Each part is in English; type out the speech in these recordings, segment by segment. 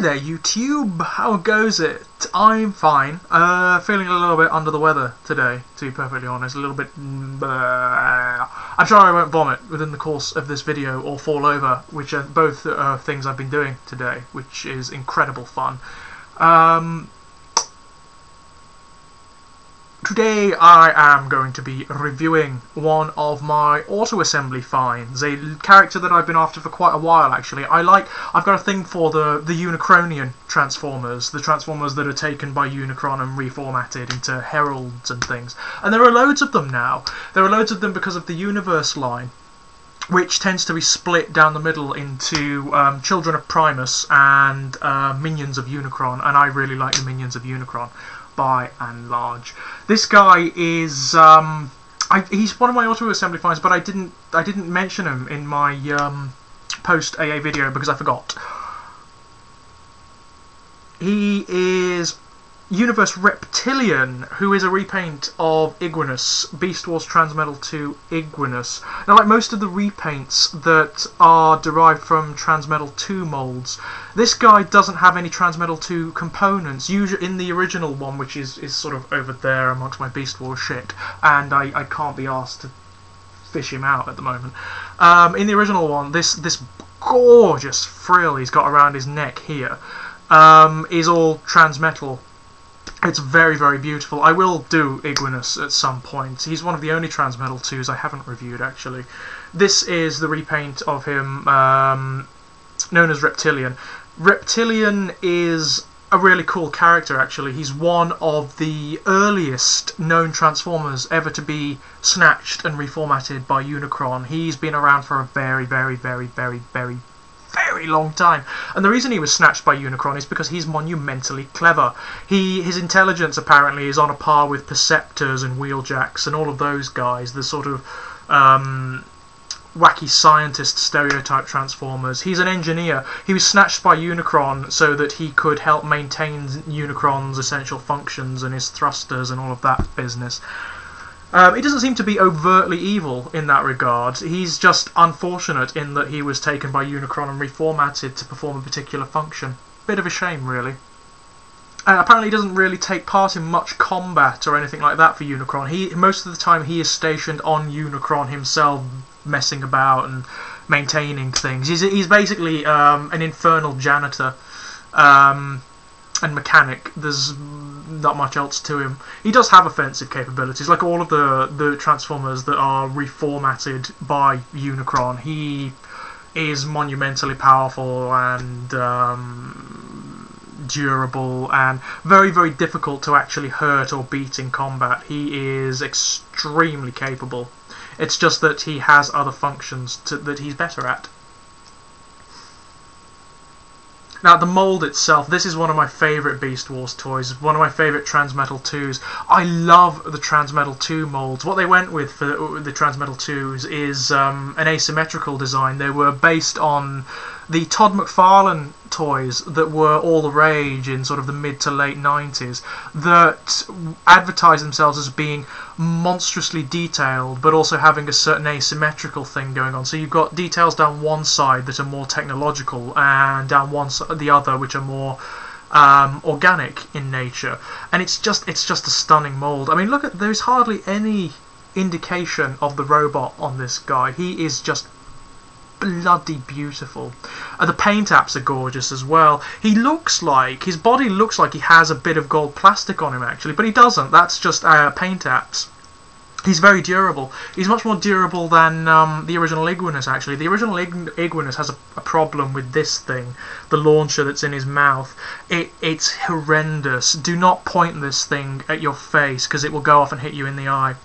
there YouTube, how goes it? I'm fine, feeling a little bit under the weather today, to be perfectly honest, a little bit, I'm sure I won't vomit within the course of this video or fall over, which are both things I've been doing today, which is incredible fun. Today I am going to be reviewing one of my auto-assembly finds, a character that I've been after for quite a while actually. I've got a thing for the Unicronian Transformers, the Transformers that are taken by Unicron and reformatted into heralds and things. And there are loads of them now. There are loads of them because of the Universe line, which tends to be split down the middle into Children of Primus and Minions of Unicron, and I really like the Minions of Unicron by and large. This guy is he's one of my auto-assembly finds, but I didn't mention him in my post AA video because I forgot. He is Universe Reptillion, who is a repaint of Iguanus, Beast Wars Transmetal 2 Iguanus. Now, like most of the repaints that are derived from Transmetal 2 molds, this guy doesn't have any Transmetal 2 components. Usually in the original one, which is sort of over there amongst my Beast Wars shit, and I can't be asked to fish him out at the moment. In the original one, this gorgeous frill he's got around his neck here is all Transmetal. It's very, very beautiful. I will do Iguanus at some point. He's one of the only Transmetal 2s I haven't reviewed, actually. This is the repaint of him known as Reptillion. Reptillion is a really cool character, actually. He's one of the earliest known Transformers ever to be snatched and reformatted by Unicron. He's been around for a very, very, very, very, very, very long time, and the reason he was snatched by Unicron is because he's monumentally clever. His intelligence apparently is on a par with Perceptors and Wheeljacks and all of those guys, the sort of wacky scientist stereotype Transformers. He's an engineer. He was snatched by Unicron so that he could help maintain Unicron's essential functions and his thrusters and all of that business. He doesn't seem to be overtly evil in that regard. He's just unfortunate in that he was taken by Unicron and reformatted to perform a particular function. Bit of a shame, really. Apparently he doesn't really take part in much combat or anything like that for Unicron. Most of the time he is stationed on Unicron himself, messing about and maintaining things. He's basically an infernal janitor and mechanic. There's not much else to him. He does have offensive capabilities, like all of the Transformers that are reformatted by Unicron. He is monumentally powerful and durable and very, very difficult to actually hurt or beat in combat. He is extremely capable. It's just that he has other functions that he's better at. Now, the mould itself, this is one of my favourite Beast Wars toys, one of my favourite Transmetal 2s. I love the Transmetal 2 moulds. What they went with for the Transmetal 2s is an asymmetrical design. They were based on the Todd McFarlane toys that were all the rage in sort of the mid to late 90s, that advertised themselves as being monstrously detailed but also having a certain asymmetrical thing going on. So you've got details down one side that are more technological and down the other which are more organic in nature, and it's just a stunning mould. I mean, look at, there's hardly any indication of the robot on this guy. He is just bloody beautiful. The paint apps are gorgeous as well. His body looks like he has a bit of gold plastic on him actually, but he doesn't. That's just paint apps. He's very durable. He's much more durable than the original Iguanus actually. The original Iguanus has a problem with this thing, the launcher that's in his mouth. It's horrendous. Do not point this thing at your face because it will go off and hit you in the eye.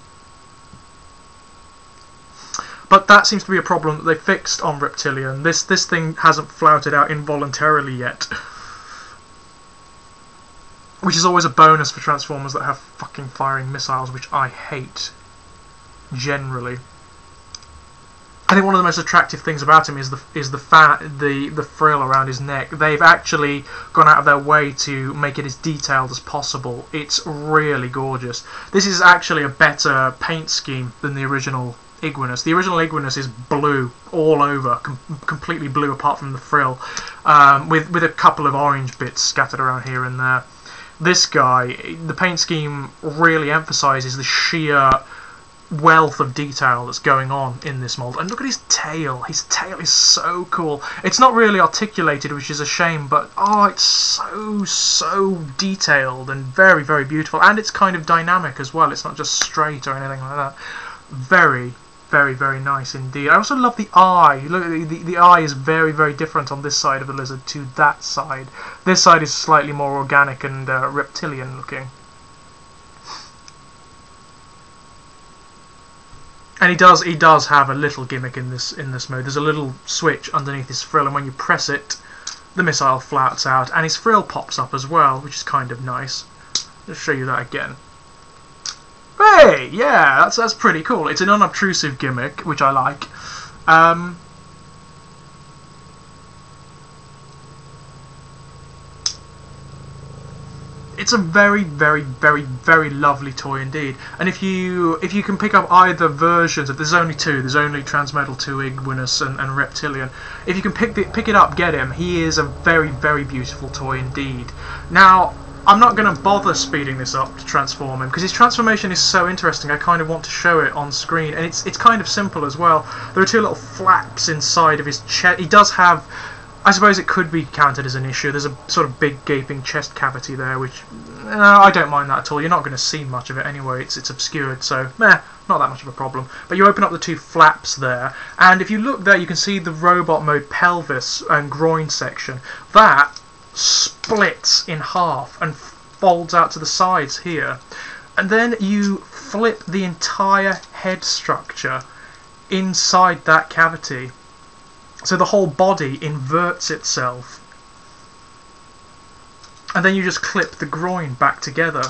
But that seems to be a problem that they fixed on Reptillion. This thing hasn't flouted out involuntarily yet, which is always a bonus for Transformers that have fucking firing missiles, which I hate generally. I think one of the most attractive things about him is the frill around his neck. They've actually gone out of their way to make it as detailed as possible. It's really gorgeous. This is actually a better paint scheme than the original Iguanus. The original Iguanus is blue all over, completely blue apart from the frill, with a couple of orange bits scattered around here and there. This guy, the paint scheme really emphasises the sheer wealth of detail that's going on in this mould. And look at his tail. His tail is so cool. It's not really articulated, which is a shame, but oh, it's so detailed and very, very beautiful. And it's kind of dynamic as well. It's not just straight or anything like that. Very, very, very nice indeed. I also love the eye. Look, the eye is very, very different on this side of the lizard to that side. This side is slightly more organic and reptilian looking. And he does have a little gimmick in this mode. There's a little switch underneath his frill, and when you press it, the missile flats out, and his frill pops up as well, which is kind of nice. Let's show you that again. Hey, yeah, that's pretty cool. It's an unobtrusive gimmick, which I like. It's a very, very, very, very lovely toy indeed. And if you can pick up either versions, there's only two. There's only Transmetal 2 Iguanus and Reptillion. If you can pick it up, get him. He is a very, very beautiful toy indeed. Now, I'm not going to bother speeding this up to transform him, because his transformation is so interesting. I kind of want to show it on screen, and it's kind of simple as well. There are two little flaps inside of his chest. He does have, I suppose it could be counted as an issue. There's a sort of big gaping chest cavity there, which I don't mind that at all. You're not going to see much of it anyway. It's obscured, so not that much of a problem. But you open up the two flaps there, and if you look there, you can see the robot mode pelvis and groin section. That splits in half and folds out to the sides here, and then you flip the entire head structure inside that cavity. So the whole body inverts itself, and then you just clip the groin back together,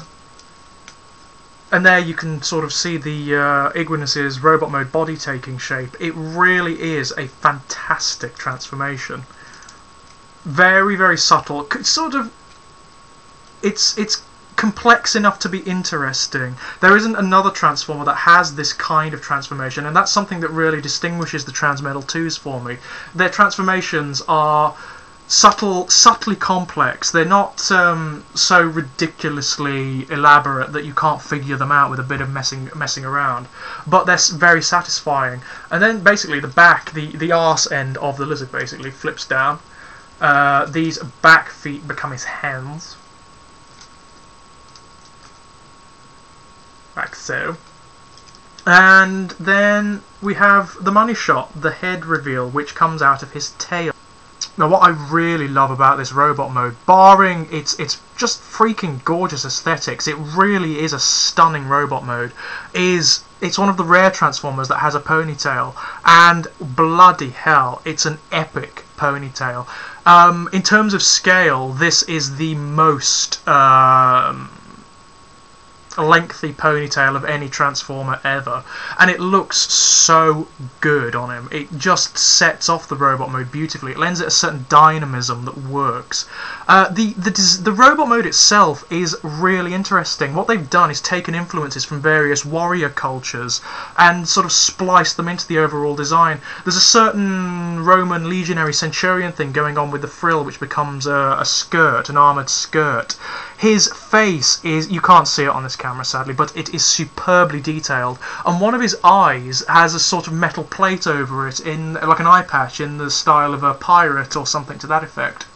and there you can sort of see the Iguanus's robot mode body taking shape. It really is a fantastic transformation. Very, very subtle. It's complex enough to be interesting. There isn't another Transformer that has this kind of transformation, and that's something that really distinguishes the Transmetal 2s for me. Their transformations are subtly complex. They're not so ridiculously elaborate that you can't figure them out with a bit of messing around, but they're very satisfying. And then basically the back, the arse end of the lizard basically flips down. These back feet become his hands, like so. And then we have the money shot, the head reveal, which comes out of his tail. Now, what I really love about this robot mode, barring it's just freaking gorgeous aesthetics, it really is a stunning robot mode, is it's one of the rare Transformers that has a ponytail, and bloody hell, it's an epic ponytail. In terms of scale, this is the most lengthy ponytail of any Transformer ever, and it looks so good on him. It just sets off the robot mode beautifully. It lends it a certain dynamism that works. The robot mode itself is really interesting. What they've done is taken influences from various warrior cultures and sort of spliced them into the overall design. There's a certain Roman legionary centurion thing going on with the frill, which becomes a skirt, an armoured skirt. His face is, you can't see it on this camera sadly, but it is superbly detailed, and one of his eyes has a sort of metal plate over it, in like an eye patch in the style of a pirate or something to that effect.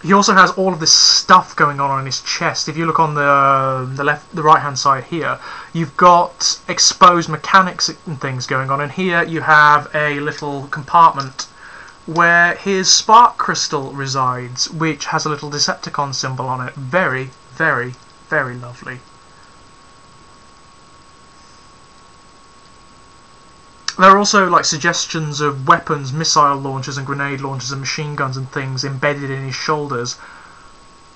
He also has all of this stuff going on his chest. If you look on the right hand side here, you've got exposed mechanics and things going on, and here you have a little compartment where his spark crystal resides, which has a little Decepticon symbol on it. Very, very, very lovely. There are also like suggestions of weapons, missile launchers and grenade launchers and machine guns and things embedded in his shoulders.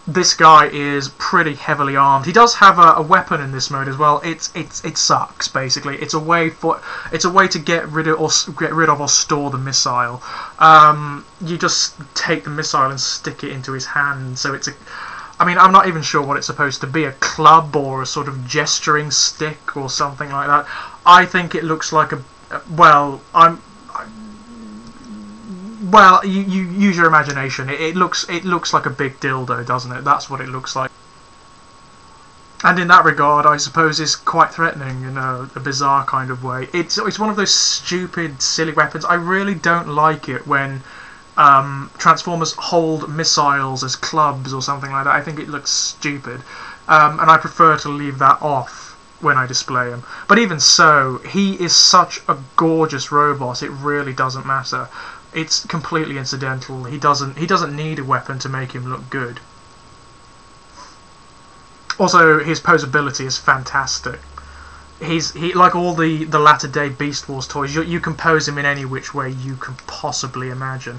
This guy is pretty heavily armed. He does have a weapon in this mode as well. It sucks basically. It's a way to get rid of or store the missile. You just take the missile and stick it into his hand. So it's I mean, I'm not even sure what it's supposed to be, a club or a sort of gesturing stick or something like that. I think it looks like a... Well, well, you use your imagination. It looks like a big dildo, doesn't it? That's what it looks like. And in that regard, I suppose it's quite threatening in a bizarre kind of way. It's one of those stupid, silly weapons. I really don't like it when Transformers hold missiles as clubs or something like that. I think it looks stupid, and I prefer to leave that off when I display him. But even so, he is such a gorgeous robot. It really doesn't matter. It's completely incidental. He doesn't need a weapon to make him look good. Also, his posability is fantastic. He like all the latter day Beast Wars toys. You can pose him in any which way you can possibly imagine.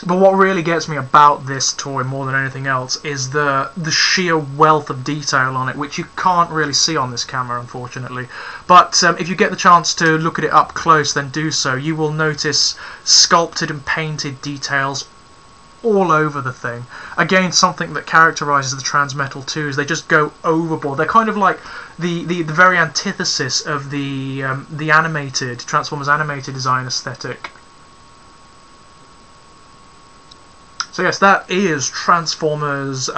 But what really gets me about this toy more than anything else is the sheer wealth of detail on it, which you can't really see on this camera, unfortunately. But if you get the chance to look at it up close, then do so. You will notice sculpted and painted details all over the thing. Again, something that characterises the Transmetal 2s. They just go overboard. They're kind of like the very antithesis of the animated Transformers animated design aesthetic. So yes, that is Transformers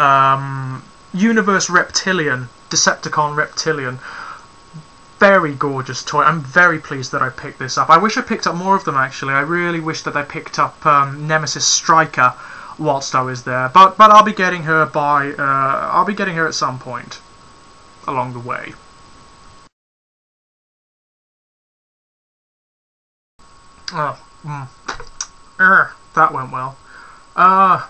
Universe Reptillion, Decepticon Reptillion. Very gorgeous toy. I'm very pleased that I picked this up. I wish I picked up more of them, actually. I really wish that I picked up Nemesis Striker whilst I was there. But I'll be getting her I'll be getting her at some point along the way. Oh, that went well. Huh.